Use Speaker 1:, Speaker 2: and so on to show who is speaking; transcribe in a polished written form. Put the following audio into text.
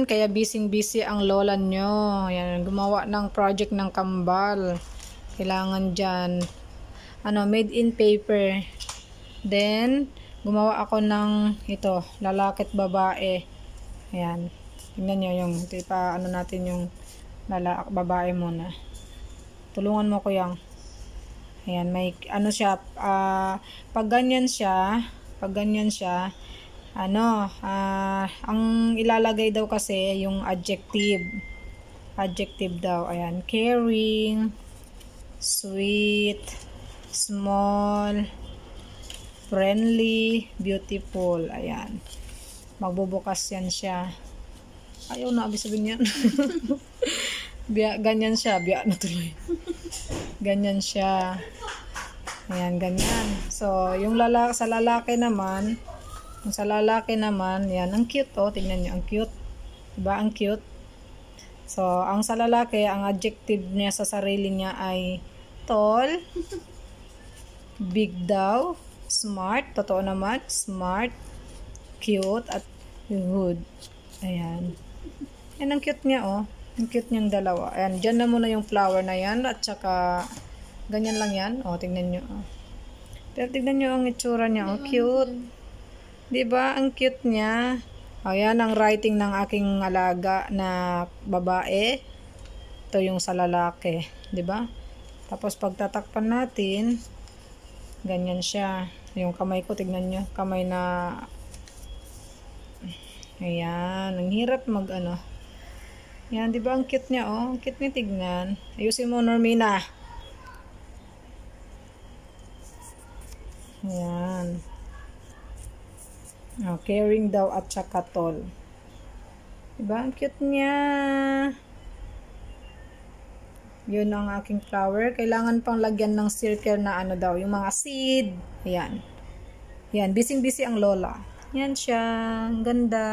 Speaker 1: kaya busy ang lola nyo. Ayan, gumawa ng project ng kambal. Kailangan dyan. Made in paper. Then, gumawa ako ng ito, lalaki at babae. Ayan. Tingnan nyo yung, natin yung babae muna. Tulungan mo ko yung. Ayan, may, siya, pag ganyan siya, ang ilalagay daw kasi yung adjective daw. Ayan, caring, sweet, small, friendly, beautiful. Ayan, magbubukas yan siya. Ayaw na sabihin yan. Ganyan siya, na tuloy. Ganyan siya. Ayan, ganyan. So, sa lalaki naman, yan, ang cute, oh. Tingnan nyo, ang cute. Diba, ang cute? So, ang sa lalaki, ang adjective niya sa sarili niya ay tall, big daw, smart, totoo naman, smart, cute, at good. Ayan. Yan, ang cute niya, oh. Ang cute niyang dalawa. Ayan, dyan na muna yung flower na yan, at saka, ganyan lang yan. Oh, tingnan nyo, oh. Pero tingnan nyo ang itsura niya, oh. Cute. Diba? Ang cute niya. Ayan ang writing ng aking alaga na babae. Ito yung sa lalaki. Diba? Tapos pagtatakpan natin, ganyan siya. Yung kamay ko, tignan nyo. Kamay na, ayan. Ang hirap Ayan, diba? Ang cute niya, oh. Ang cute niya tignan. Ayusin mo, Normina. Ayan. Oh, caring daw at saka tall. Diba? Ang cute niya. Yun ang aking flower. Kailangan pang lagyan ng circle na daw. Yung mga seed. Ayan. Yan. Busy ang lola. Yan siya. Ang ganda.